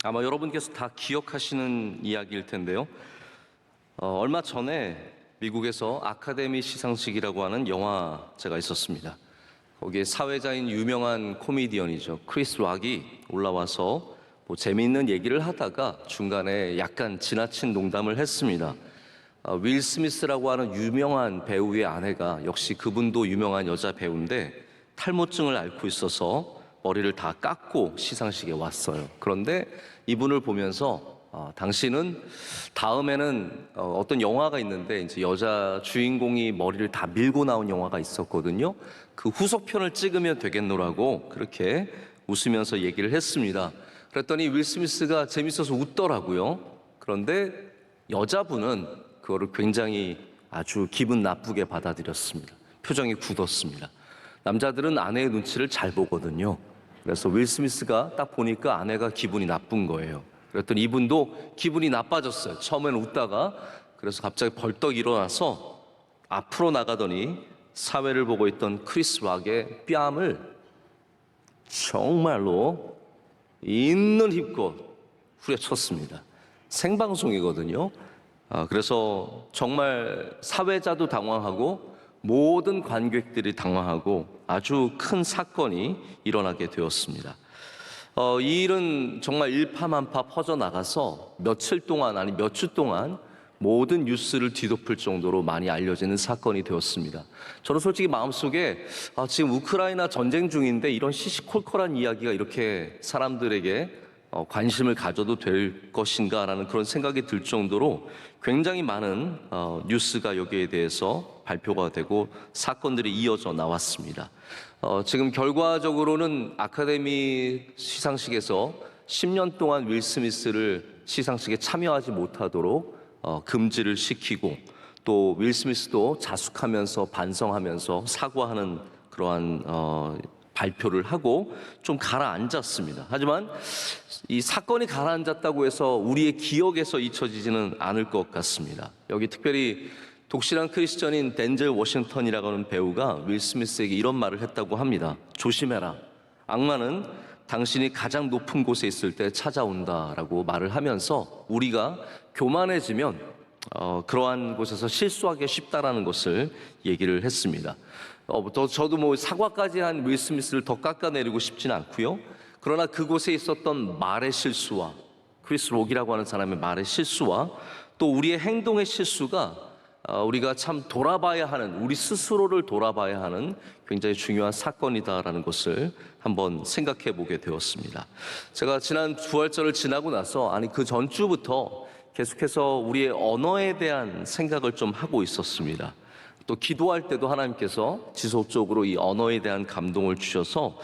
아마 여러분께서 다 기억하시는 이야기일 텐데요. 얼마 전에 미국에서 아카데미 시상식이라고 하는 영화제가 있었습니다. 거기에 사회자인 유명한 코미디언이죠. 크리스 락이 올라와서 재미있는 얘기를 하다가 중간에 약간 지나친 농담을 했습니다. 윌 스미스라고 하는 유명한 배우의 아내가 역시 그분도 유명한 여자 배우인데 탈모증을 앓고 있어서 머리를 다 깎고 시상식에 왔어요. 그런데 이분을 보면서 당신은 다음에는 어떤 영화가 있는데 이제 여자 주인공이 머리를 다 밀고 나온 영화가 있었거든요. 그 후속편을 찍으면 되겠노라고 그렇게 웃으면서 얘기를 했습니다. 그랬더니 윌 스미스가 재밌어서 웃더라고요. 그런데 여자분은 그거를 굉장히 아주 기분 나쁘게 받아들였습니다. 표정이 굳었습니다. 남자들은 아내의 눈치를 잘 보거든요. 그래서 윌 스미스가 딱 보니까 아내가 기분이 나쁜 거예요. 그랬더니 이분도 기분이 나빠졌어요. 처음에는 웃다가 그래서 갑자기 벌떡 일어나서 앞으로 나가더니 사회를 보고 있던 크리스 락의 뺨을 정말로 있는 힘껏 후려쳤습니다. 생방송이거든요. 그래서 정말 사회자도 당황하고 모든 관객들이 당황하고 아주 큰 사건이 일어나게 되었습니다. 이 일은 정말 일파만파 퍼져나가서 며칠 동안 아니 몇 주 동안 모든 뉴스를 뒤덮을 정도로 많이 알려지는 사건이 되었습니다. 저는 솔직히 마음속에 지금 우크라이나 전쟁 중인데 이런 시시콜콜한 이야기가 이렇게 사람들에게 관심을 가져도 될 것인가라는 그런 생각이 들 정도로 굉장히 많은 뉴스가 여기에 대해서 발표가 되고 사건들이 이어져 나왔습니다. 지금 결과적으로는 아카데미 시상식에서 10년 동안 윌 스미스를 시상식에 참여하지 못하도록 금지를 시키고 또 윌 스미스도 자숙하면서 반성하면서 사과하는 그러한 발표를 하고 좀 가라앉았습니다. 하지만 이 사건이 가라앉았다고 해서 우리의 기억에서 잊혀지지는 않을 것 같습니다. 여기 특별히 독실한 크리스천인 덴젤 워싱턴이라고 하는 배우가 윌 스미스에게 이런 말을 했다고 합니다. 조심해라. 악마는 당신이 가장 높은 곳에 있을 때 찾아온다라고 말을 하면서 우리가 교만해지면 그러한 곳에서 실수하기 쉽다라는 것을 얘기를 했습니다. 저도 사과까지 한 윌 스미스를 더 깎아내리고 싶지는 않고요. 그러나 그곳에 있었던 말의 실수와 크리스 록이라고 하는 사람의 말의 실수와 또 우리의 행동의 실수가 우리가 참 돌아봐야 하는, 우리 스스로를 돌아봐야 하는 굉장히 중요한 사건이다라는 것을 한번 생각해 보게 되었습니다. 제가 지난 부활절을 지나고 나서 그 전주부터 계속해서 우리의 언어에 대한 생각을 좀 하고 있었습니다. 또 기도할 때도 하나님께서 지속적으로 이 언어에 대한 감동을 주셔서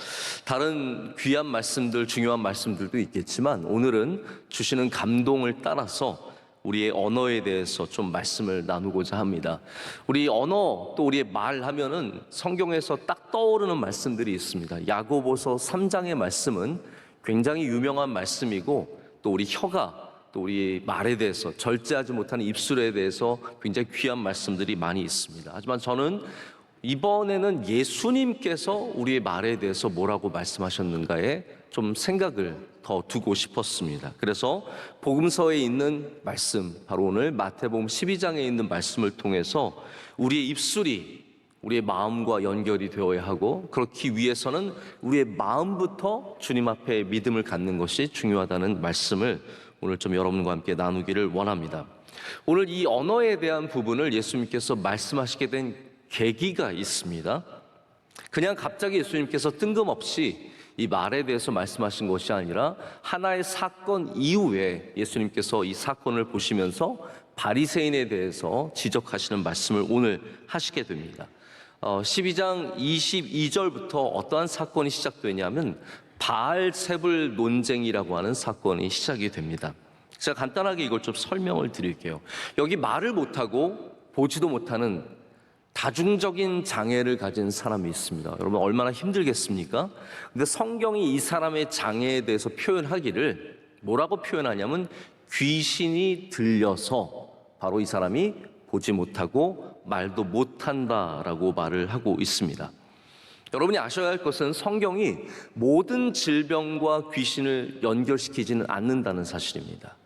다른 귀한 말씀들, 중요한 말씀들도 있겠지만 오늘은 주시는 감동을 따라서 우리의 언어에 대해서 좀 말씀을 나누고자 합니다. 우리 언어 또 우리의 말 하면은 성경에서 딱 떠오르는 말씀들이 있습니다. 야고보서 3장의 말씀은 굉장히 유명한 말씀이고 또 우리 혀가 또 우리 말에 대해서 절제하지 못하는 입술에 대해서 굉장히 귀한 말씀들이 많이 있습니다. 하지만 저는 이번에는 예수님께서 우리의 말에 대해서 뭐라고 말씀하셨는가에 좀 생각을 더 두고 싶었습니다. 그래서 복음서에 있는 말씀, 바로 오늘 마태복음 12장에 있는 말씀을 통해서 우리의 입술이 우리의 마음과 연결이 되어야 하고 그렇기 위해서는 우리의 마음부터 주님 앞에 믿음을 갖는 것이 중요하다는 말씀을 오늘 좀 여러분과 함께 나누기를 원합니다. 오늘 이 언어에 대한 부분을 예수님께서 말씀하시게 된 계기가 있습니다. 그냥 갑자기 예수님께서 뜬금없이 이 말에 대해서 말씀하신 것이 아니라 하나의 사건 이후에 예수님께서 이 사건을 보시면서 바리새인에 대해서 지적하시는 말씀을 오늘 하시게 됩니다. 12장 22절부터 어떠한 사건이 시작되냐면 바알세불 논쟁이라고 하는 사건이 시작이 됩니다. 제가 간단하게 이걸 좀 설명을 드릴게요. 여기 말을 못하고 보지도 못하는 다중적인 장애를 가진 사람이 있습니다. 여러분 얼마나 힘들겠습니까? 근데 성경이 이 사람의 장애에 대해서 표현하기를 뭐라고 표현하냐면 귀신이 들려서 바로 이 사람이 보지 못하고 말도 못한다라고 말을 하고 있습니다. 여러분이 아셔야 할 것은 성경이 모든 질병과 귀신을 연결시키지는 않는다는 사실입니다.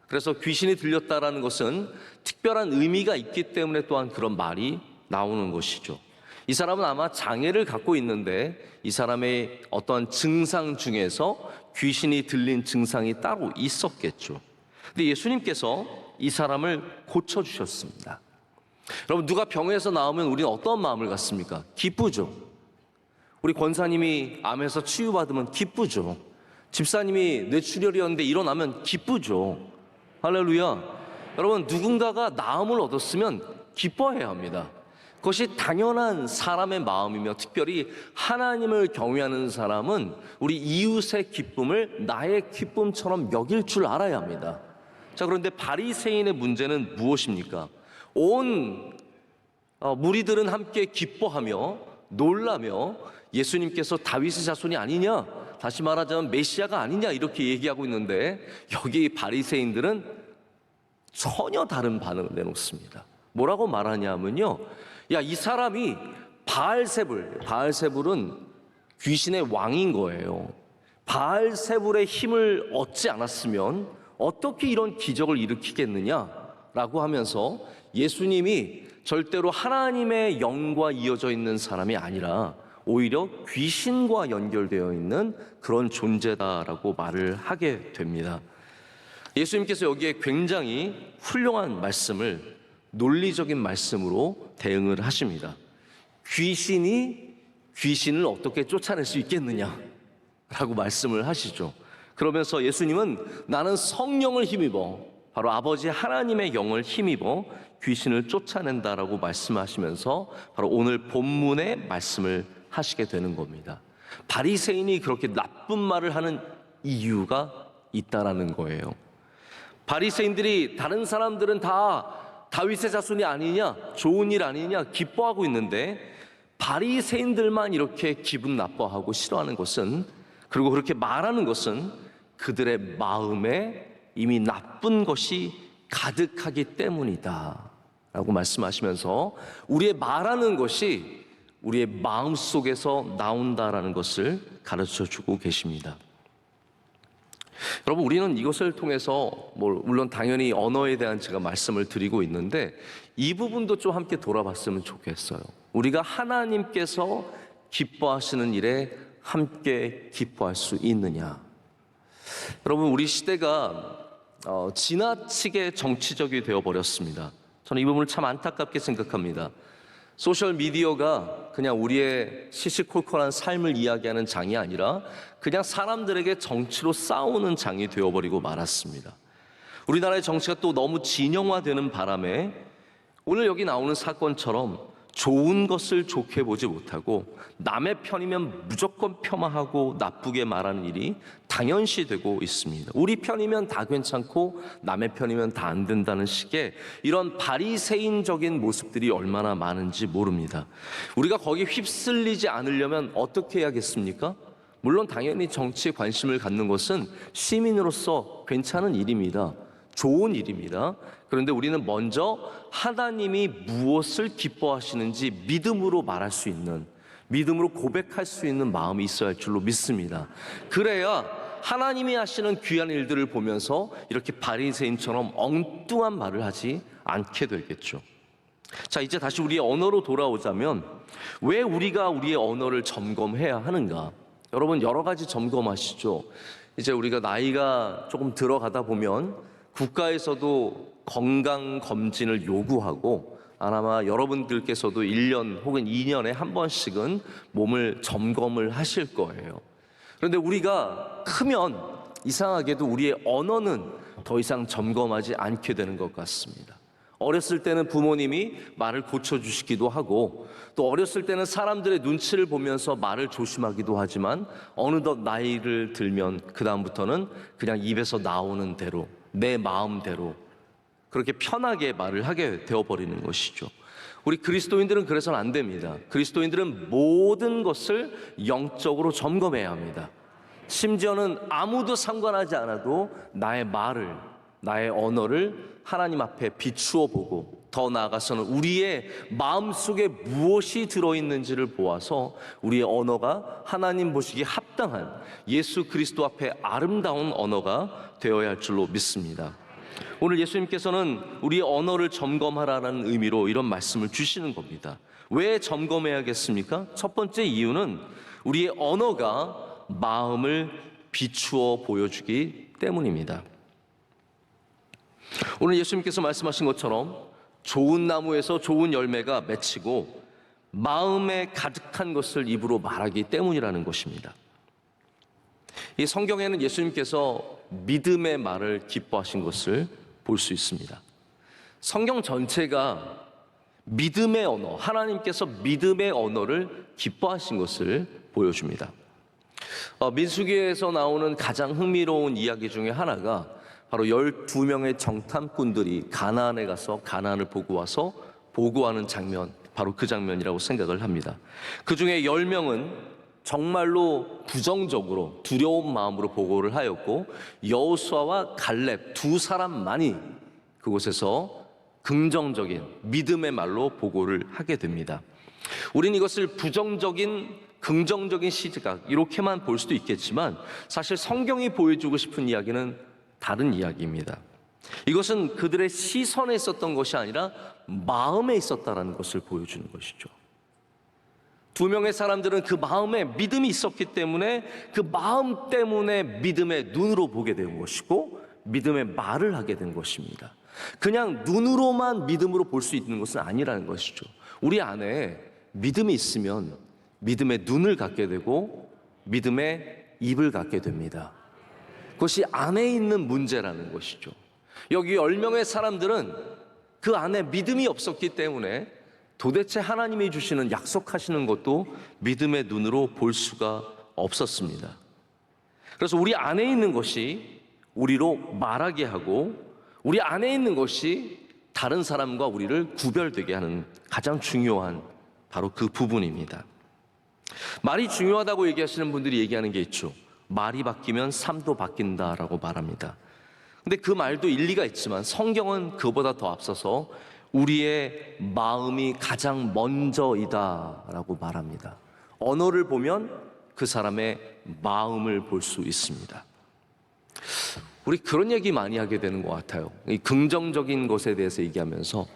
그래서 귀신이 들렸다라는 것은 특별한 의미가 있기 때문에 또한 그런 말이 나오는 것이죠. 이 사람은 아마 장애를 갖고 있는데 이 사람의 어떤 증상 중에서 귀신이 들린 증상이 따로 있었겠죠. 근데 예수님께서 이 사람을 고쳐주셨습니다. 여러분, 누가 병에서 나오면 우리는 어떤 마음을 갖습니까? 기쁘죠. 우리 권사님이 암에서 치유받으면 기쁘죠. 집사님이 뇌출혈이었는데 일어나면 기쁘죠. 할렐루야. 여러분, 누군가가 나음을 얻었으면 기뻐해야 합니다. 그것이 당연한 사람의 마음이며, 특별히 하나님을 경외하는 사람은 우리 이웃의 기쁨을 나의 기쁨처럼 여길 줄 알아야 합니다. 자, 그런데 바리새인의 문제는 무엇입니까? 온 무리들은 함께 기뻐하며 놀라며 예수님께서 다윗의 자손이 아니냐, 다시 말하자면 메시아가 아니냐, 이렇게 얘기하고 있는데 여기 바리새인들은 전혀 다른 반응을 내놓습니다. 뭐라고 말하냐면요, 야, 이 사람이 바알세불은 귀신의 왕인 거예요. 바알세불의 힘을 얻지 않았으면 어떻게 이런 기적을 일으키겠느냐라고 하면서 예수님이 절대로 하나님의 영과 이어져 있는 사람이 아니라 오히려 귀신과 연결되어 있는 그런 존재다라고 말을 하게 됩니다. 예수님께서 여기에 굉장히 훌륭한 말씀을, 논리적인 말씀으로 대응을 하십니다. 귀신을 어떻게 쫓아낼 수 있겠느냐라고 말씀을 하시죠. 그러면서 예수님은 나는 성령을 힘입어, 바로 아버지 하나님의 영을 힘입어 귀신을 쫓아낸다라고 말씀하시면서 바로 오늘 본문의 말씀을 하시게 되는 겁니다. 바리새인이 그렇게 나쁜 말을 하는 이유가 있다라는 거예요. 바리새인들이 다른 사람들은 다 다윗의 자손이 아니냐, 좋은 일 아니냐 기뻐하고 있는데 바리새인들만 이렇게 기분 나빠하고 싫어하는 것은, 그리고 그렇게 말하는 것은 그들의 마음에 이미 나쁜 것이 가득하기 때문이다 라고 말씀하시면서 우리의 말하는 것이 우리의 마음 속에서 나온다라는 것을 가르쳐 주고 계십니다. 여러분, 우리는 이것을 통해서 물론 당연히 언어에 대한 제가 말씀을 드리고 있는데 이 부분도 좀 함께 돌아봤으면 좋겠어요. 우리가 하나님께서 기뻐하시는 일에 함께 기뻐할 수 있느냐. 여러분, 우리 시대가 지나치게 정치적이 되어버렸습니다. 저는 이 부분을 참 안타깝게 생각합니다. 소셜미디어가 그냥 우리의 시시콜콜한 삶을 이야기하는 장이 아니라 그냥 사람들에게 정치로 싸우는 장이 되어버리고 말았습니다. 우리나라의 정치가 또 너무 진영화되는 바람에 오늘 여기 나오는 사건처럼 좋은 것을 좋게 보지 못하고 남의 편이면 무조건 폄하하고 나쁘게 말하는 일이 당연시되고 있습니다. 우리 편이면 다 괜찮고 남의 편이면 다 안 된다는 식의 이런 바리새인적인 모습들이 얼마나 많은지 모릅니다. 우리가 거기에 휩쓸리지 않으려면 어떻게 해야겠습니까? 물론 당연히 정치에 관심을 갖는 것은 시민으로서 괜찮은 일입니다. 좋은 일입니다. 그런데 우리는 먼저 하나님이 무엇을 기뻐하시는지 믿음으로 말할 수 있는, 믿음으로 고백할 수 있는 마음이 있어야 할 줄로 믿습니다. 그래야 하나님이 하시는 귀한 일들을 보면서 이렇게 바리새인처럼 엉뚱한 말을 하지 않게 되겠죠. 자, 이제 다시 우리의 언어로 돌아오자면 왜 우리가 우리의 언어를 점검해야 하는가? 여러분, 여러 가지 점검하시죠. 이제 우리가 나이가 조금 들어가다 보면 국가에서도 건강검진을 요구하고 아마 여러분들께서도 1년 혹은 2년에 한 번씩은 몸을 점검을 하실 거예요. 그런데 우리가 크면 이상하게도 우리의 언어는 더 이상 점검하지 않게 되는 것 같습니다. 어렸을 때는 부모님이 말을 고쳐주시기도 하고 또 어렸을 때는 사람들의 눈치를 보면서 말을 조심하기도 하지만 어느덧 나이를 들면 그 다음부터는 그냥 입에서 나오는 대로 내 마음대로 그렇게 편하게 말을 하게 되어버리는 것이죠. 우리 그리스도인들은 그래서는 안 됩니다. 그리스도인들은 모든 것을 영적으로 점검해야 합니다. 심지어는 아무도 상관하지 않아도 나의 말을 나의 언어를 하나님 앞에 비추어 보고 더 나아가서는 우리의 마음속에 무엇이 들어있는지를 보아서 우리의 언어가 하나님 보시기에 합당한 예수 그리스도 앞에 아름다운 언어가 되어야 할 줄로 믿습니다. 오늘 예수님께서는 우리의 언어를 점검하라는 의미로 이런 말씀을 주시는 겁니다. 왜 점검해야겠습니까? 첫 번째 이유는 우리의 언어가 마음을 비추어 보여주기 때문입니다. 오늘 예수님께서 말씀하신 것처럼 좋은 나무에서 좋은 열매가 맺히고 마음에 가득한 것을 입으로 말하기 때문이라는 것입니다. 이 성경에는 예수님께서 믿음의 말을 기뻐하신 것을 볼 수 있습니다. 성경 전체가 믿음의 언어, 하나님께서 믿음의 언어를 기뻐하신 것을 보여줍니다. 민수기에서 나오는 가장 흥미로운 이야기 중에 하나가 바로 12명의 정탐꾼들이 가나안에 가서 가나안을 보고 와서 보고하는 장면, 바로 그 장면이라고 생각을 합니다. 그 중에 10명은 정말로 부정적으로 두려운 마음으로 보고를 하였고, 여호수아와 갈렙 두 사람만이 그곳에서 긍정적인 믿음의 말로 보고를 하게 됩니다. 우리는 이것을 부정적인, 긍정적인 시각 이렇게만 볼 수도 있겠지만 사실 성경이 보여주고 싶은 이야기는 다른 이야기입니다. 이것은 그들의 시선에 있었던 것이 아니라 마음에 있었다는 것을 보여주는 것이죠. 두 명의 사람들은 그 마음에 믿음이 있었기 때문에 그 마음 때문에 믿음의 눈으로 보게 된 것이고 믿음의 말을 하게 된 것입니다. 그냥 눈으로만 믿음으로 볼 수 있는 것은 아니라는 것이죠. 우리 안에 믿음이 있으면 믿음의 눈을 갖게 되고 믿음의 입을 갖게 됩니다. 그것이 안에 있는 문제라는 것이죠. 여기 10명의 사람들은 그 안에 믿음이 없었기 때문에 도대체 하나님이 주시는 약속하시는 것도 믿음의 눈으로 볼 수가 없었습니다. 그래서 우리 안에 있는 것이 우리로 말하게 하고 우리 안에 있는 것이 다른 사람과 우리를 구별되게 하는 가장 중요한 바로 그 부분입니다. 말이 중요하다고 얘기하시는 분들이 얘기하는 게 있죠. 말이 바뀌면 삶도 바뀐다라고 말합니다. 근데 그 말도 일리가 있지만 성경은 그보다 더 앞서서 우리의 마음이 가장 먼저이다라고 말합니다. 언어를 보면 그 사람의 마음을 볼 수 있습니다. 우리 그런 얘기 많이 하게 되는 것 같아요. 이 긍정적인 것에 대해서 얘기하면서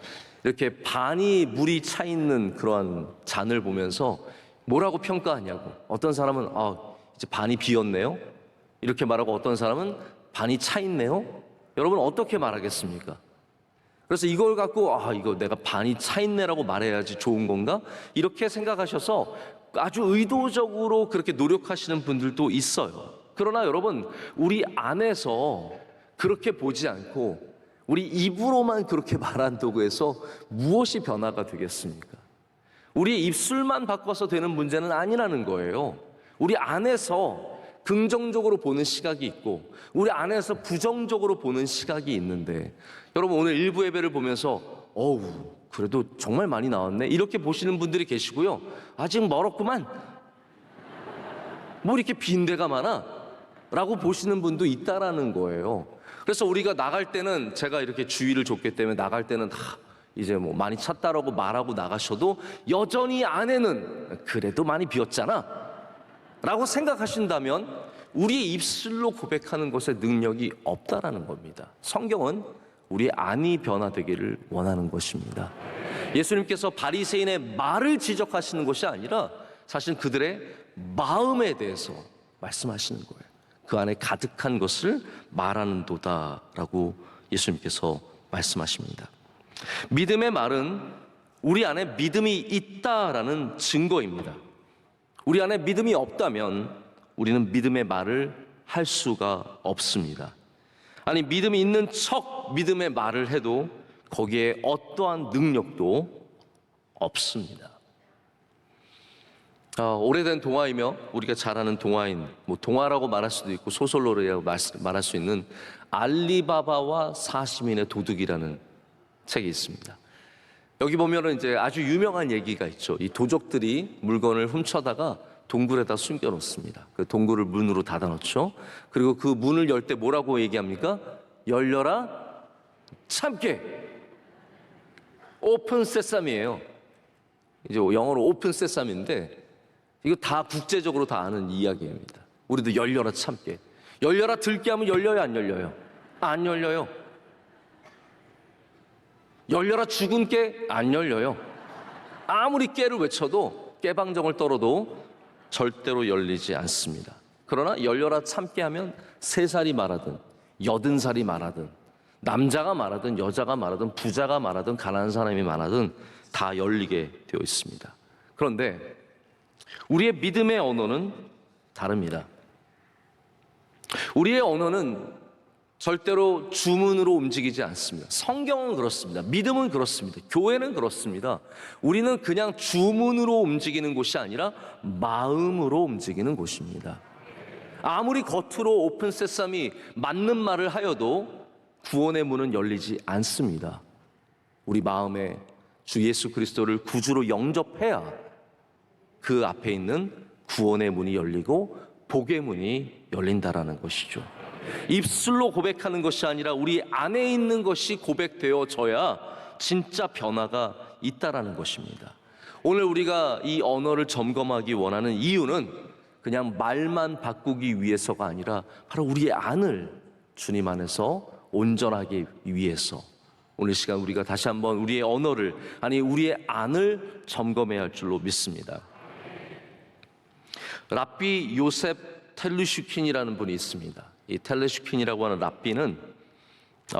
이렇게 반이 물이 차 있는 그러한 잔을 보면서 뭐라고 평가하냐고. 어떤 사람은 이제 반이 비었네요. 이렇게 말하고 어떤 사람은 반이 차 있네요. 여러분 어떻게 말하겠습니까? 그래서 이걸 갖고 이거 내가 반이 차 있네라고 말해야지 좋은 건가? 이렇게 생각하셔서 아주 의도적으로 그렇게 노력하시는 분들도 있어요. 그러나 여러분 우리 안에서 그렇게 보지 않고 우리 입으로만 그렇게 말한다고 해서 무엇이 변화가 되겠습니까? 우리 입술만 바꿔서 되는 문제는 아니라는 거예요. 우리 안에서 긍정적으로 보는 시각이 있고 우리 안에서 부정적으로 보는 시각이 있는데 여러분 오늘 일부 예배를 보면서 그래도 정말 많이 나왔네 이렇게 보시는 분들이 계시고요. 아직 멀었구만 뭐 이렇게 빈대가 많아 라고 보시는 분도 있다라는 거예요. 그래서 우리가 나갈 때는 제가 이렇게 주의를 줬기 때문에 나갈 때는 다 이제 뭐 많이 찼다라고 말하고 나가셔도 여전히 안에는 그래도 많이 비었잖아 라고 생각하신다면 우리의 입술로 고백하는 것에 능력이 없다라는 겁니다. 성경은 우리의 안이 변화되기를 원하는 것입니다. 예수님께서 바리새인의 말을 지적하시는 것이 아니라 사실 그들의 마음에 대해서 말씀하시는 거예요. 그 안에 가득한 것을 말하는 도다라고 예수님께서 말씀하십니다. 믿음의 말은 우리 안에 믿음이 있다라는 증거입니다. 우리 안에 믿음이 없다면 우리는 믿음의 말을 할 수가 없습니다. 아니 믿음이 있는 척 믿음의 말을 해도 거기에 어떠한 능력도 없습니다. 오래된 동화이며 우리가 잘 아는 동화인, 동화라고 말할 수도 있고 소설로라고 말할 수 있는 알리바바와 40인의 도둑이라는 책이 있습니다. 여기 보면은 이제 아주 유명한 얘기가 있죠. 이 도적들이 물건을 훔쳐다가 동굴에다 숨겨놓습니다. 그 동굴을 문으로 닫아놓죠. 그리고 그 문을 열 때 뭐라고 얘기합니까? 열려라 참깨. 오픈 세삼이에요. 이제 영어로 오픈 세삼인데 이거 다 국제적으로 다 아는 이야기입니다. 우리도 열려라 참깨. 열려라 들깨 하면 열려요, 안 열려요? 안 열려요. 열려라 죽은 깨, 안 열려요. 아무리 깨를 외쳐도 깨방정을 떨어도 절대로 열리지 않습니다. 그러나 열려라 참깨 하면 3살이 말하든 80살이 말하든 남자가 말하든 여자가 말하든 부자가 말하든 가난한 사람이 말하든 다 열리게 되어 있습니다. 그런데 우리의 믿음의 언어는 다릅니다. 우리의 언어는 절대로 주문으로 움직이지 않습니다. 성경은 그렇습니다. 믿음은 그렇습니다. 교회는 그렇습니다. 우리는 그냥 주문으로 움직이는 곳이 아니라 마음으로 움직이는 곳입니다. 아무리 겉으로 오픈 세삼이 맞는 말을 하여도 구원의 문은 열리지 않습니다. 우리 마음에 주 예수 그리스도를 구주로 영접해야 그 앞에 있는 구원의 문이 열리고 복의 문이 열린다라는 것이죠. 입술로 고백하는 것이 아니라 우리 안에 있는 것이 고백되어져야 진짜 변화가 있다라는 것입니다. 오늘 우리가 이 언어를 점검하기 원하는 이유는 그냥 말만 바꾸기 위해서가 아니라 바로 우리의 안을 주님 안에서 온전하기 위해서 오늘 시간 우리가 다시 한번 우리의 언어를, 아니 우리의 안을 점검해야 할 줄로 믿습니다. 랍비 요셉 텔루슈킨이라는 분이 있습니다. 이 텔루슈킨이라고 하는 랍비는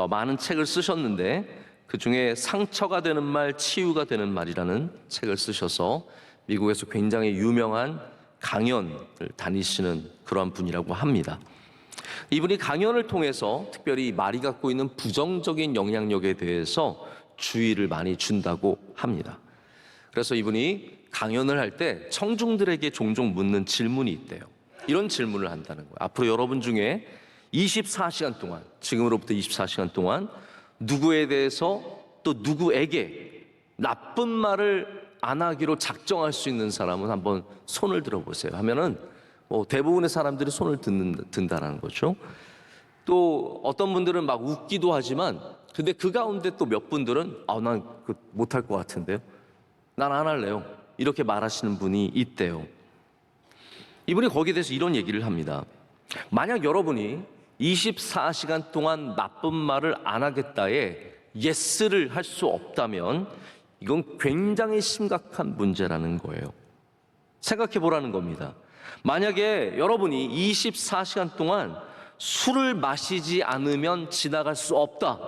많은 책을 쓰셨는데 그 중에 상처가 되는 말, 치유가 되는 말이라는 책을 쓰셔서 미국에서 굉장히 유명한 강연을 다니시는 그러한 분이라고 합니다. 이분이 강연을 통해서 특별히 말이 갖고 있는 부정적인 영향력에 대해서 주의를 많이 준다고 합니다. 그래서 이분이 강연을 할 때 청중들에게 종종 묻는 질문이 있대요. 이런 질문을 한다는 거예요. 앞으로 여러분 중에 24시간 동안, 지금으로부터 24시간 동안 누구에 대해서 또 누구에게 나쁜 말을 안 하기로 작정할 수 있는 사람은 한번 손을 들어보세요 하면은 대부분의 사람들이 손을 든다라는 거죠. 또 어떤 분들은 막 웃기도 하지만 근데 그 가운데 또 몇 분들은 난 못할 것 같은데요, 난 안 할래요, 이렇게 말하시는 분이 있대요. 이분이 거기에 대해서 이런 얘기를 합니다. 만약 여러분이 24시간 동안 나쁜 말을 안 하겠다에 예스를 할 수 없다면 이건 굉장히 심각한 문제라는 거예요. 생각해 보라는 겁니다. 만약에 여러분이 24시간 동안 술을 마시지 않으면 지나갈 수 없다,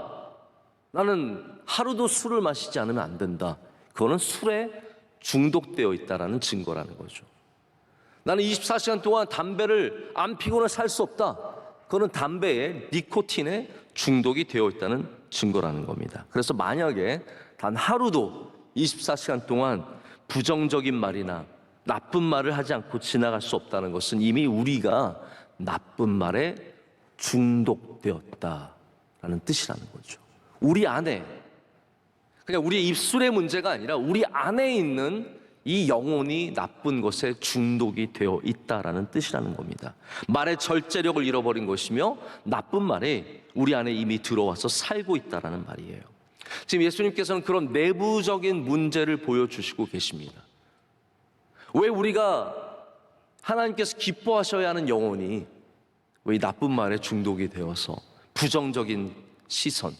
나는 하루도 술을 마시지 않으면 안 된다, 그거는 술에 중독되어 있다라는 증거라는 거죠. 나는 24시간 동안 담배를 안 피고는 살 수 없다, 그거는 담배에 니코틴에 중독이 되어 있다는 증거라는 겁니다. 그래서 만약에 단 하루도 24시간 동안 부정적인 말이나 나쁜 말을 하지 않고 지나갈 수 없다는 것은 이미 우리가 나쁜 말에 중독되었다라는 뜻이라는 거죠. 우리 안에, 그냥 우리 입술의 문제가 아니라 우리 안에 있는 이 영혼이 나쁜 것에 중독이 되어 있다라는 뜻이라는 겁니다. 말의 절제력을 잃어버린 것이며 나쁜 말이 우리 안에 이미 들어와서 살고 있다라는 말이에요. 지금 예수님께서는 그런 내부적인 문제를 보여주시고 계십니다. 왜 우리가 하나님께서 기뻐하셔야 하는 영혼이 왜 이 나쁜 말에 중독이 되어서 부정적인 시선,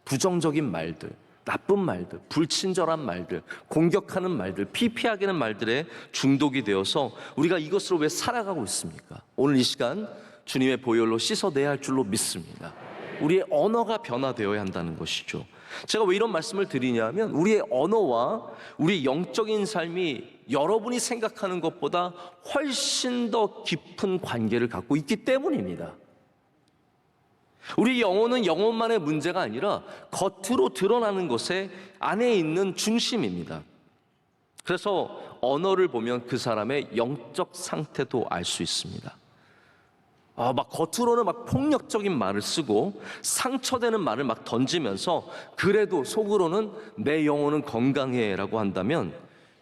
부정적인 말들, 나쁜 말들, 불친절한 말들, 공격하는 말들, 피폐하게 하는 말들에 중독이 되어서 우리가 이것으로 왜 살아가고 있습니까? 오늘 이 시간 주님의 보혈로 씻어내야 할 줄로 믿습니다. 우리의 언어가 변화되어야 한다는 것이죠. 제가 왜 이런 말씀을 드리냐면 우리의 언어와 우리 영적인 삶이 여러분이 생각하는 것보다 훨씬 더 깊은 관계를 갖고 있기 때문입니다. 우리 영혼은 영혼만의 문제가 아니라 겉으로 드러나는 것에 안에 있는 중심입니다. 그래서 언어를 보면 그 사람의 영적 상태도 알 수 있습니다. 막 겉으로는 막 폭력적인 말을 쓰고 상처되는 말을 막 던지면서 그래도 속으로는 내 영혼은 건강해라고 한다면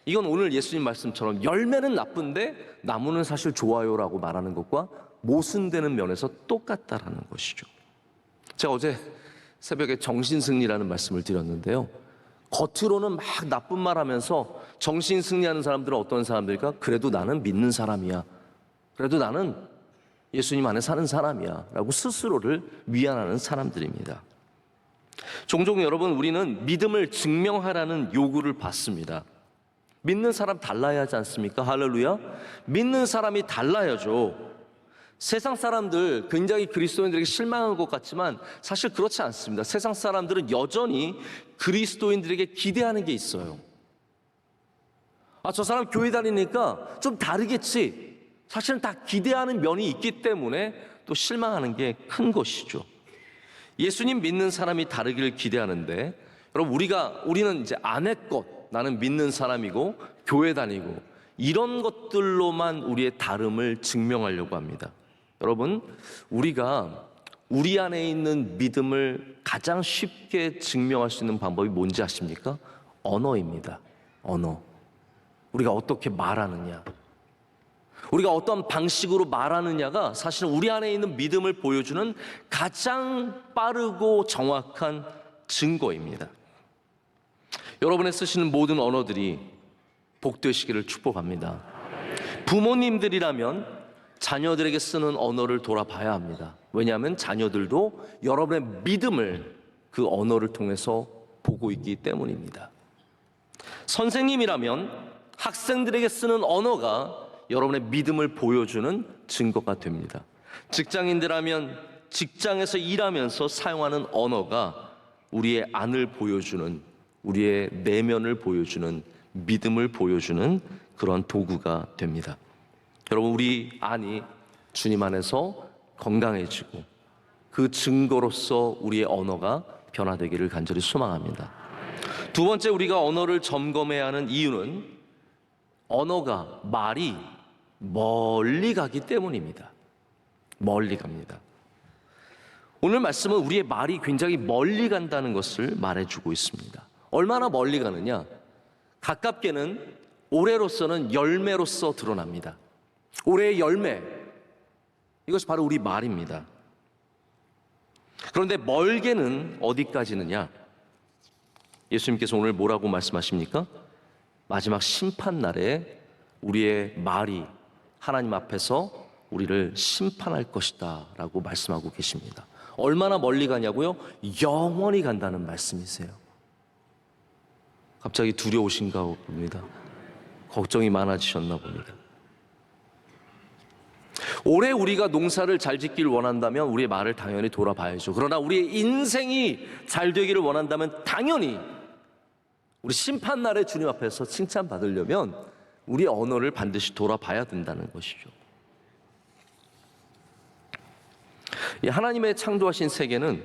이건 오늘 예수님 말씀처럼 열매는 나쁜데 나무는 사실 좋아요라고 말하는 것과 모순되는 면에서 똑같다라는 것이죠. 제가 어제 새벽에 정신승리라는 말씀을 드렸는데요. 겉으로는 막 나쁜 말 하면서 정신승리하는 사람들은 어떤 사람들일까? 그래도 나는 믿는 사람이야. 그래도 나는 예수님 안에 사는 사람이야. 라고 스스로를 위안하는 사람들입니다. 종종 여러분, 우리는 믿음을 증명하라는 요구를 받습니다. 믿는 사람 달라야 하지 않습니까? 할렐루야. 믿는 사람이 달라야죠. 세상 사람들 굉장히 그리스도인들에게 실망한 것 같지만 사실 그렇지 않습니다. 세상 사람들은 여전히 그리스도인들에게 기대하는 게 있어요. 저 사람 교회 다니니까 좀 다르겠지. 사실은 다 기대하는 면이 있기 때문에 또 실망하는 게 큰 것이죠. 예수님 믿는 사람이 다르기를 기대하는데, 여러분, 우리는 이제 아내 것, 나는 믿는 사람이고 교회 다니고 이런 것들로만 우리의 다름을 증명하려고 합니다. 여러분, 우리가 우리 안에 있는 믿음을 가장 쉽게 증명할 수 있는 방법이 뭔지 아십니까? 언어입니다. 언어. 우리가 어떻게 말하느냐, 우리가 어떤 방식으로 말하느냐가 사실은 우리 안에 있는 믿음을 보여주는 가장 빠르고 정확한 증거입니다. 여러분의 쓰시는 모든 언어들이 복되시기를 축복합니다. 부모님들이라면 자녀들에게 쓰는 언어를 돌아봐야 합니다. 왜냐하면 자녀들도 여러분의 믿음을 그 언어를 통해서 보고 있기 때문입니다. 선생님이라면 학생들에게 쓰는 언어가 여러분의 믿음을 보여주는 증거가 됩니다. 직장인들이라면 직장에서 일하면서 사용하는 언어가 우리의 안을 보여주는, 우리의 내면을 보여주는, 믿음을 보여주는 그런 도구가 됩니다. 여러분, 우리 안이 주님 안에서 건강해지고 그 증거로서 우리의 언어가 변화되기를 간절히 소망합니다. 두 번째, 우리가 언어를 점검해야 하는 이유는 언어가, 말이 멀리 가기 때문입니다. 멀리 갑니다. 오늘 말씀은 우리의 말이 굉장히 멀리 간다는 것을 말해주고 있습니다. 얼마나 멀리 가느냐? 가깝게는 올해로서는 열매로서 드러납니다. 올해의 열매, 이것이 바로 우리 말입니다. 그런데 멀게는 어디까지느냐? 예수님께서 오늘 뭐라고 말씀하십니까? 마지막 심판날에 우리의 말이 하나님 앞에서 우리를 심판할 것이다 라고 말씀하고 계십니다. 얼마나 멀리 가냐고요? 영원히 간다는 말씀이세요. 갑자기 두려우신가 봅니다. 걱정이 많아지셨나 봅니다. 올해 우리가 농사를 잘 짓기를 원한다면 우리의 말을 당연히 돌아봐야죠. 그러나 우리의 인생이 잘 되기를 원한다면 당연히 우리 심판날에 주님 앞에서 칭찬받으려면 우리의 언어를 반드시 돌아봐야 된다는 것이죠. 이 하나님의 창조하신 세계는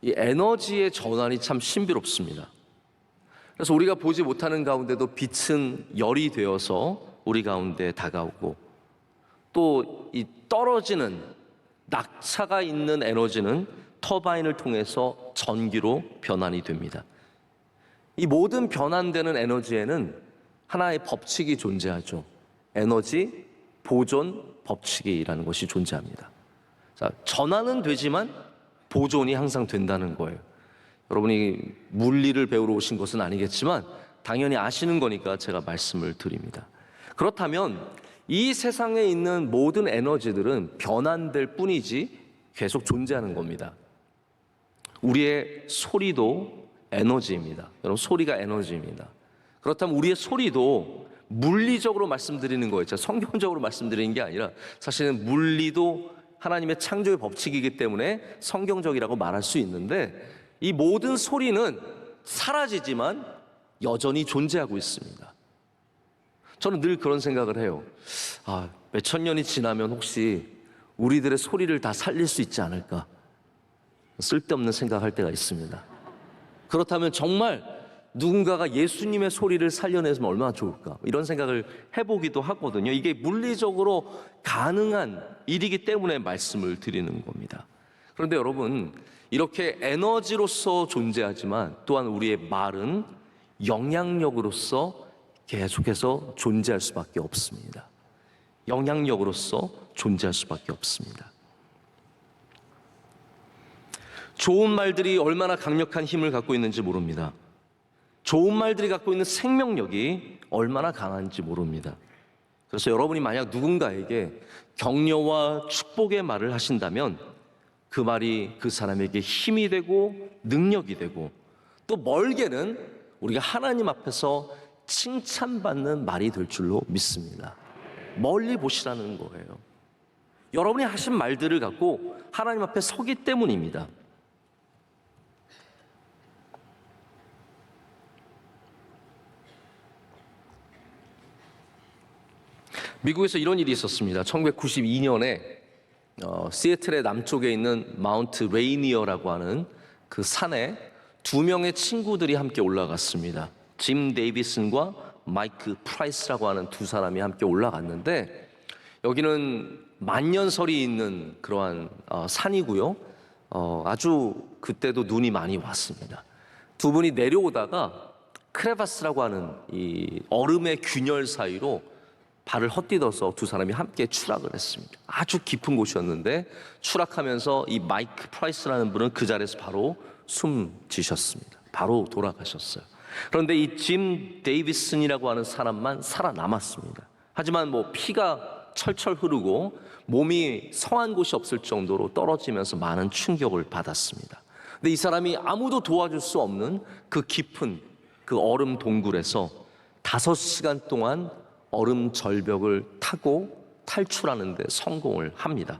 이 에너지의 전환이 참 신비롭습니다. 그래서 우리가 보지 못하는 가운데도 빛은 열이 되어서 우리 가운데 다가오고, 또 이 떨어지는 낙차가 있는 에너지는 터바인을 통해서 전기로 변환이 됩니다. 이 모든 변환되는 에너지에는 하나의 법칙이 존재하죠. 에너지 보존 법칙이라는 것이 존재합니다. 자, 전환은 되지만 보존이 항상 된다는 거예요. 여러분이 물리를 배우러 오신 것은 아니겠지만 당연히 아시는 거니까 제가 말씀을 드립니다. 그렇다면 이 세상에 있는 모든 에너지들은 변환될 뿐이지 계속 존재하는 겁니다. 우리의 소리도 에너지입니다. 여러분, 소리가 에너지입니다. 그렇다면 우리의 소리도 물리적으로 말씀드리는 거예요. 성경적으로 말씀드리는 게 아니라 사실은 물리도 하나님의 창조의 법칙이기 때문에 성경적이라고 말할 수 있는데, 이 모든 소리는 사라지지만 여전히 존재하고 있습니다. 저는 늘 그런 생각을 해요. 몇천 년이 지나면 혹시 우리들의 소리를 다 살릴 수 있지 않을까? 쓸데없는 생각할 때가 있습니다. 그렇다면 정말 누군가가 예수님의 소리를 살려내면 얼마나 좋을까? 이런 생각을 해보기도 하거든요. 이게 물리적으로 가능한 일이기 때문에 말씀을 드리는 겁니다. 그런데 여러분, 이렇게 에너지로서 존재하지만 또한 우리의 말은 영향력으로서 계속해서 존재할 수밖에 없습니다. 영향력으로서 존재할 수밖에 없습니다. 좋은 말들이 얼마나 강력한 힘을 갖고 있는지 모릅니다. 좋은 말들이 갖고 있는 생명력이 얼마나 강한지 모릅니다. 그래서 여러분이 만약 누군가에게 격려와 축복의 말을 하신다면 그 말이 그 사람에게 힘이 되고 능력이 되고, 또 멀게는 우리가 하나님 앞에서 칭찬받는 말이 될 줄로 믿습니다. 멀리 보시라는 거예요. 여러분이 하신 말들을 갖고 하나님 앞에 서기 때문입니다. 미국에서 이런 일이 있었습니다. 1992년에 시애틀의 남쪽에 있는 마운트 레이니어라고 하는 그 산에 두 명의 친구들이 함께 올라갔습니다. 짐 데이비슨과 마이크 프라이스라고 하는 두 사람이 함께 올라갔는데, 여기는 만년설이 있는 그러한 산이고요. 아주 그때도 눈이 많이 왔습니다. 두 분이 내려오다가 크레바스라고 하는 이 얼음의 균열 사이로 발을 헛디뎌서 두 사람이 함께 추락을 했습니다. 아주 깊은 곳이었는데 추락하면서 이 마이크 프라이스라는 분은 그 자리에서 바로 숨지셨습니다. 바로 돌아가셨어요. 그런데 이 짐 데이비슨이라고 하는 사람만 살아남았습니다. 하지만 피가 철철 흐르고 몸이 성한 곳이 없을 정도로 떨어지면서 많은 충격을 받았습니다. 근데 이 사람이 아무도 도와줄 수 없는 그 깊은 그 얼음 동굴에서 5시간 동안 얼음 절벽을 타고 탈출하는 데 성공을 합니다.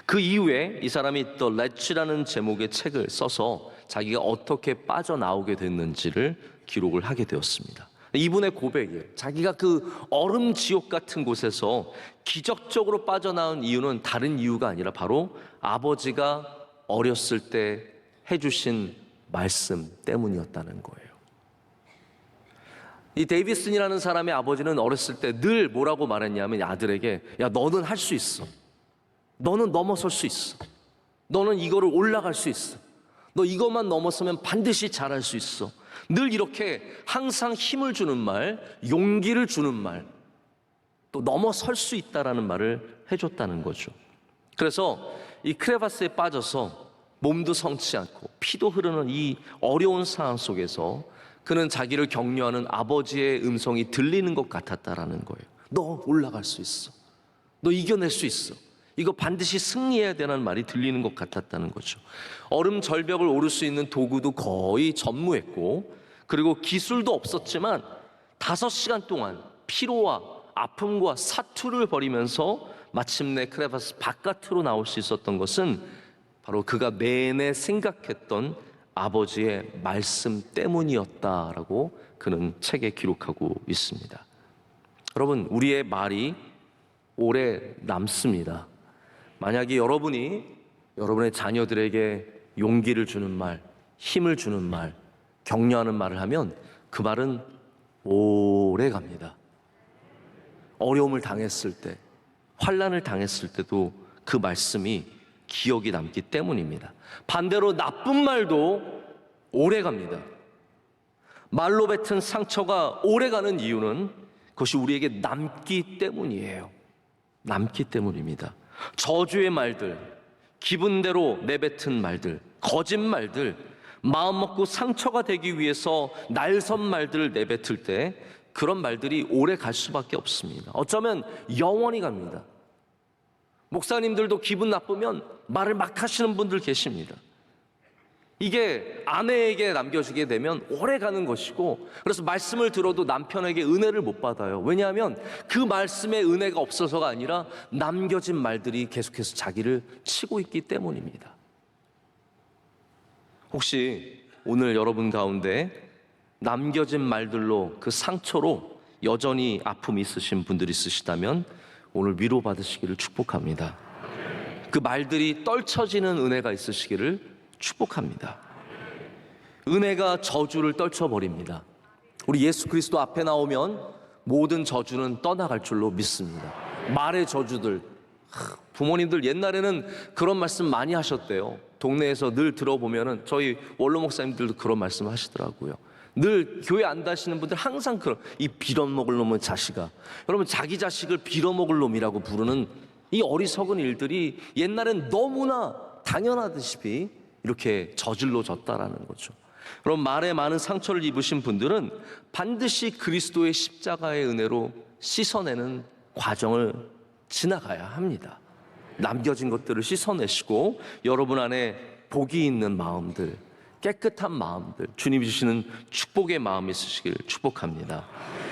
그 이후에 이 사람이 The Ledge라는 제목의 책을 써서 자기가 어떻게 빠져나오게 됐는지를 기록을 하게 되었습니다. 이분의 고백이에요. 자기가 그 얼음 지옥 같은 곳에서 기적적으로 빠져나온 이유는 다른 이유가 아니라 바로 아버지가 어렸을 때 해주신 말씀 때문이었다는 거예요. 이 데이비슨이라는 사람의 아버지는 어렸을 때 늘 뭐라고 말했냐면 아들에게, 야, 너는 할 수 있어. 너는 넘어설 수 있어. 너는 이거를 올라갈 수 있어. 너 이것만 넘어서면 반드시 잘할 수 있어. 늘 이렇게 항상 힘을 주는 말, 용기를 주는 말, 또 넘어설 수 있다라는 말을 해줬다는 거죠. 그래서 이 크레바스에 빠져서 몸도 성치 않고 피도 흐르는 이 어려운 상황 속에서 그는 자기를 격려하는 아버지의 음성이 들리는 것 같았다라는 거예요. 너 올라갈 수 있어. 너 이겨낼 수 있어. 이거 반드시 승리해야 되는 말이 들리는 것 같았다는 거죠. 얼음 절벽을 오를 수 있는 도구도 거의 전무했고, 그리고 기술도 없었지만 5시간 동안 피로와 아픔과 사투를 벌이면서 마침내 크레바스 바깥으로 나올 수 있었던 것은 바로 그가 내내 생각했던 아버지의 말씀 때문이었다라고 그는 책에 기록하고 있습니다. 여러분, 우리의 말이 오래 남습니다. 만약에 여러분이 여러분의 자녀들에게 용기를 주는 말, 힘을 주는 말, 격려하는 말을 하면 그 말은 오래 갑니다. 어려움을 당했을 때, 환난을 당했을 때도 그 말씀이 기억이 남기 때문입니다. 반대로 나쁜 말도 오래 갑니다. 말로 뱉은 상처가 오래 가는 이유는 그것이 우리에게 남기 때문이에요. 남기 때문입니다. 저주의 말들, 기분대로 내뱉은 말들, 거짓말들, 마음 먹고 상처가 되기 위해서 날선 말들을 내뱉을 때 그런 말들이 오래 갈 수밖에 없습니다. 어쩌면 영원히 갑니다. 목사님들도 기분 나쁘면 말을 막 하시는 분들 계십니다. 이게 아내에게 남겨지게 되면 오래 가는 것이고, 그래서 말씀을 들어도 남편에게 은혜를 못 받아요. 왜냐하면 그 말씀에 은혜가 없어서가 아니라 남겨진 말들이 계속해서 자기를 치고 있기 때문입니다. 혹시 오늘 여러분 가운데 남겨진 말들로 그 상처로 여전히 아픔이 있으신 분들이 있으시다면 오늘 위로받으시기를 축복합니다. 그 말들이 떨쳐지는 은혜가 있으시기를 축복합니다. 은혜가 저주를 떨쳐버립니다. 우리 예수 그리스도 앞에 나오면 모든 저주는 떠나갈 줄로 믿습니다. 말의 저주들, 부모님들 옛날에는 그런 말씀 많이 하셨대요. 동네에서 늘 들어보면은 저희 원로 목사님들도 그런 말씀 하시더라고요. 늘 교회 안 다니시는 분들 항상 그런, 이 빌어먹을 놈의 자식아. 여러분, 자기 자식을 빌어먹을 놈이라고 부르는 이 어리석은 일들이 옛날엔 너무나 당연하듯이 이렇게 저질러졌다라는 거죠. 그럼 말에 많은 상처를 입으신 분들은 반드시 그리스도의 십자가의 은혜로 씻어내는 과정을 지나가야 합니다. 남겨진 것들을 씻어내시고 여러분 안에 복이 있는 마음들, 깨끗한 마음들, 주님이 주시는 축복의 마음이 있으시길 축복합니다.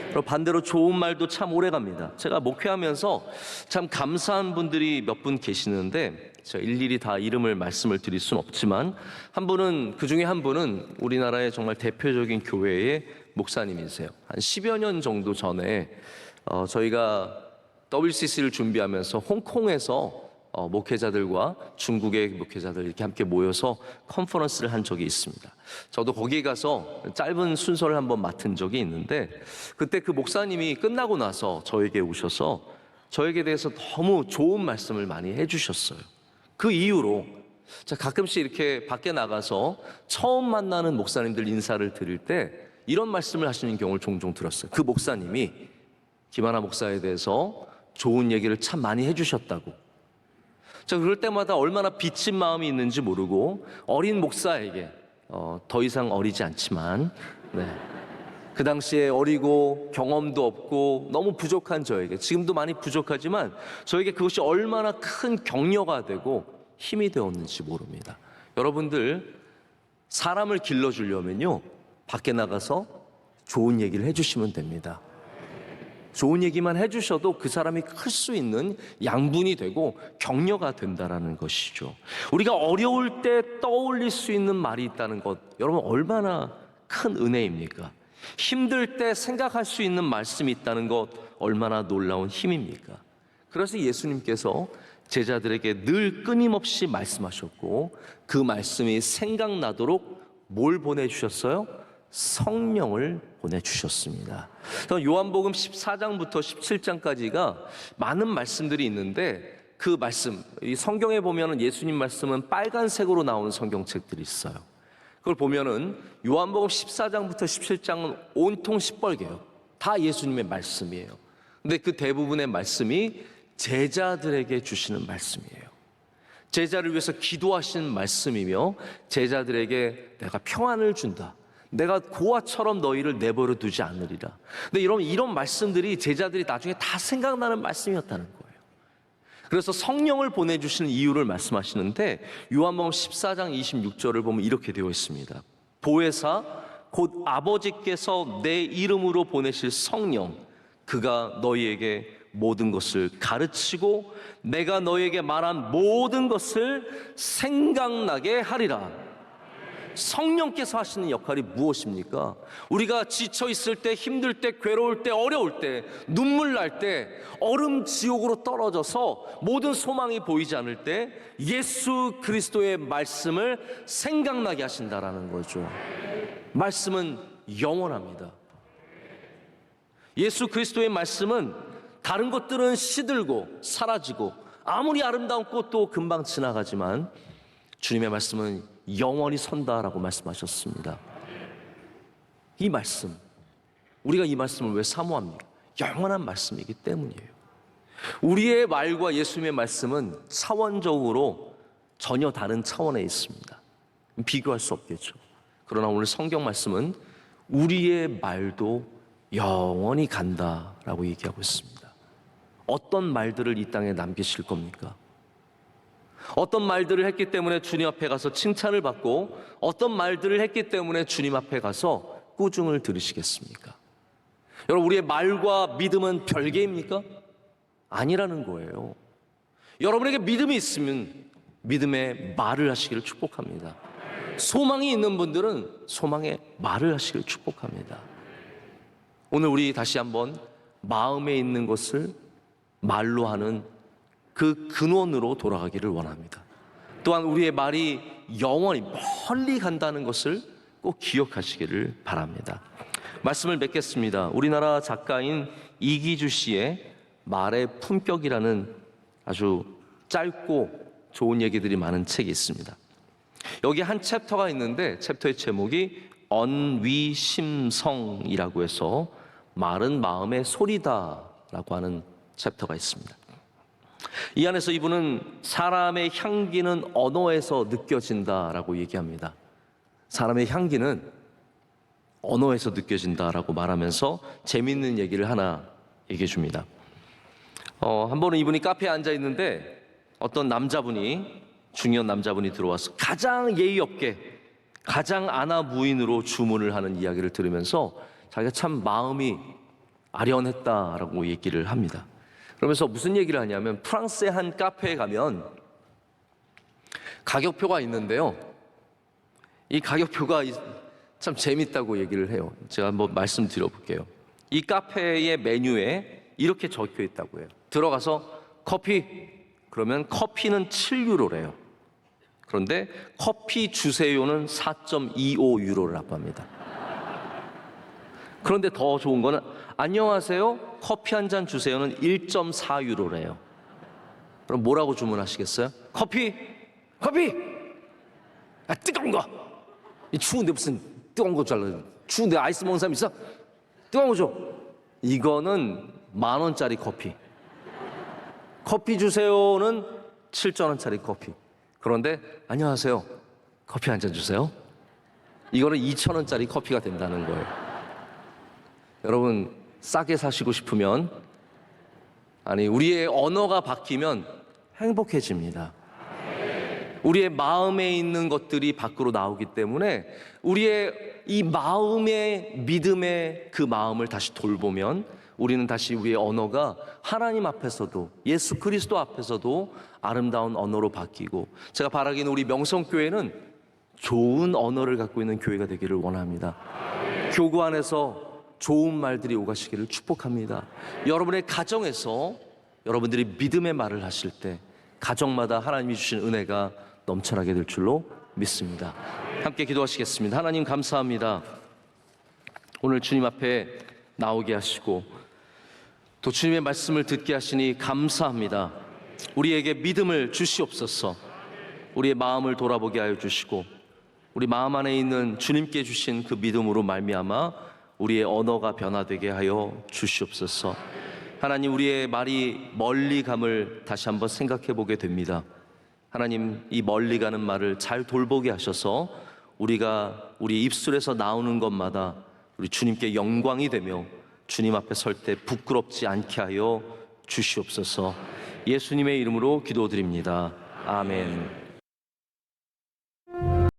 그리고 반대로 좋은 말도 참 오래갑니다. 제가 목회하면서 참 감사한 분들이 몇 분 계시는데 제가 일일이 다 이름을 말씀을 드릴 수는 없지만 한 분은, 그 중에 한 분은 우리나라의 정말 대표적인 교회의 목사님이세요. 한 10여 년 정도 전에 저희가 WCC를 준비하면서 홍콩에서 목회자들과 중국의 목회자들 이렇게 함께 모여서 컨퍼런스를 한 적이 있습니다. 저도 거기에 가서 짧은 순서를 한번 맡은 적이 있는데 그때 그 목사님이 끝나고 나서 저에게 오셔서 저에게 대해서 너무 좋은 말씀을 많이 해주셨어요. 그 이후로 가끔씩 이렇게 밖에 나가서 처음 만나는 목사님들 인사를 드릴 때 이런 말씀을 하시는 경우를 종종 들었어요. 그 목사님이 김하나 목사에 대해서 좋은 얘기를 참 많이 해주셨다고. 저 그럴 때마다 얼마나 빚진 마음이 있는지 모르고 어린 목사에게 더 이상 어리지 않지만 그 당시에 어리고 경험도 없고 너무 부족한 저에게, 지금도 많이 부족하지만 저에게 그것이 얼마나 큰 격려가 되고 힘이 되었는지 모릅니다. 여러분들 사람을 길러주려면요 밖에 나가서 좋은 얘기를 해주시면 됩니다. 좋은 얘기만 해주셔도 그 사람이 클 수 있는 양분이 되고 격려가 된다는 것이죠. 우리가 어려울 때 떠올릴 수 있는 말이 있다는 것, 여러분 얼마나 큰 은혜입니까? 힘들 때 생각할 수 있는 말씀이 있다는 것, 얼마나 놀라운 힘입니까? 그래서 예수님께서 제자들에게 늘 끊임없이 말씀하셨고 그 말씀이 생각나도록 뭘 보내주셨어요? 성령을 보내주셨습니다. 요한복음 14장부터 17장까지가 많은 말씀들이 있는데 그 말씀, 이 성경에 보면은 예수님 말씀은 빨간색으로 나오는 성경책들이 있어요. 그걸 보면은 요한복음 14장부터 17장은 온통 시뻘개요. 다 예수님의 말씀이에요. 근데 그 대부분의 말씀이 제자들에게 주시는 말씀이에요. 제자를 위해서 기도하시는 말씀이며 제자들에게 내가 평안을 준다, 내가 고아처럼 너희를 내버려 두지 않으리라. 근데 이런 말씀들이 제자들이 나중에 다 생각나는 말씀이었다는 거예요. 그래서 성령을 보내주시는 이유를 말씀하시는데 요한복음 14장 26절을 보면 이렇게 되어 있습니다. 보혜사 곧 아버지께서 내 이름으로 보내실 성령, 그가 너희에게 모든 것을 가르치고 내가 너희에게 말한 모든 것을 생각나게 하리라. 성령께서 하시는 역할이 무엇입니까? 우리가 지쳐 있을 때, 힘들 때, 괴로울 때, 어려울 때, 눈물 날 때, 얼음 지옥으로 떨어져서 모든 소망이 보이지 않을 때 예수 그리스도의 말씀을 생각나게 하신다라는 거죠. 말씀은 영원합니다. 예수 그리스도의 말씀은 다른 것들은 시들고 사라지고 아무리 아름다운 꽃도 금방 지나가지만 주님의 말씀은 영원히 선다라고 말씀하셨습니다. 이 말씀, 우리가 이 말씀을 왜 사모합니까? 영원한 말씀이기 때문이에요. 우리의 말과 예수님의 말씀은 차원적으로 전혀 다른 차원에 있습니다. 비교할 수 없겠죠. 그러나 오늘 성경 말씀은 우리의 말도 영원히 간다라고 얘기하고 있습니다. 어떤 말들을 이 땅에 남기실 겁니까? 어떤 말들을 했기 때문에 주님 앞에 가서 칭찬을 받고 어떤 말들을 했기 때문에 주님 앞에 가서 꾸중을 들으시겠습니까? 여러분, 우리의 말과 믿음은 별개입니까? 아니라는 거예요. 여러분에게 믿음이 있으면 믿음의 말을 하시기를 축복합니다. 소망이 있는 분들은 소망의 말을 하시기를 축복합니다. 오늘 우리 다시 한번 마음에 있는 것을 말로 하는 그 근원으로 돌아가기를 원합니다. 또한 우리의 말이 영원히 멀리 간다는 것을 꼭 기억하시기를 바랍니다. 말씀을 맺겠습니다. 우리나라 작가인 이기주 씨의 말의 품격이라는 아주 짧고 좋은 얘기들이 많은 책이 있습니다. 여기 한 챕터가 있는데 챕터의 제목이 언위심성이라고 해서 말은 마음의 소리다라고 하는 챕터가 있습니다. 이 안에서 이분은 사람의 향기는 언어에서 느껴진다라고 얘기합니다. 사람의 향기는 언어에서 느껴진다라고 말하면서 재밌는 얘기를 하나 얘기해 줍니다. 한 번은 이분이 카페에 앉아 있는데 어떤 남자분이, 중년 남자분이 들어와서 가장 예의 없게, 가장 아나 무인으로 주문을 하는 이야기를 들으면서 자기가 참 마음이 아련했다라고 얘기를 합니다. 그러면서 무슨 얘기를 하냐면, 프랑스의 한 카페에 가면 가격표가 있는데요, 이 가격표가 참 재밌다고 얘기를 해요. 제가 한번 말씀드려 볼게요. 이 카페의 메뉴에 이렇게 적혀 있다고 해요. 들어가서 커피, 그러면 커피는 7유로래요. 그런데 커피 주세요는 4.25유로를 납부합니다. 그런데 더 좋은 거는 안녕하세요, 커피 한 잔 주세요는 1.4유로래요. 그럼 뭐라고 주문하시겠어요? 커피! 뜨거운 거! 이 추운데 무슨 뜨거운 거 잘라. 추운데 아이스 먹는 사람 있어? 뜨거운 거 줘. 이거는 10,000원짜리 커피. 커피 주세요는 7,000원짜리 커피. 그런데 안녕하세요, 커피 한 잔 주세요. 이거는 2,000원짜리 커피가 된다는 거예요. 여러분, 싸게 사시고 싶으면, 우리의 언어가 바뀌면 행복해집니다. 우리의 마음에 있는 것들이 밖으로 나오기 때문에 우리의 이 마음의 믿음의 그 마음을 다시 돌보면 우리는 다시 우리의 언어가 하나님 앞에서도, 예수 그리스도 앞에서도 아름다운 언어로 바뀌고, 제가 바라기는 우리 명성교회는 좋은 언어를 갖고 있는 교회가 되기를 원합니다. 교구 안에서 좋은 말들이 오가시기를 축복합니다. 여러분의 가정에서 여러분들이 믿음의 말을 하실 때 가정마다 하나님이 주신 은혜가 넘쳐나게 될 줄로 믿습니다. 함께 기도하시겠습니다. 하나님, 감사합니다. 오늘 주님 앞에 나오게 하시고 또 주님의 말씀을 듣게 하시니 감사합니다. 우리에게 믿음을 주시옵소서. 우리의 마음을 돌아보게 하여 주시고 우리 마음 안에 있는 주님께 주신 그 믿음으로 말미암아 우리의 언어가 변화되게 하여 주시옵소서. 하나님, 우리의 말이 멀리 감을 다시 한번 생각해 보게 됩니다. 하나님, 이 멀리 가는 말을 잘 돌보게 하셔서 우리가 우리 입술에서 나오는 것마다 우리 주님께 영광이 되며 주님 앞에 설 때 부끄럽지 않게 하여 주시옵소서. 예수님의 이름으로 기도드립니다. 아멘.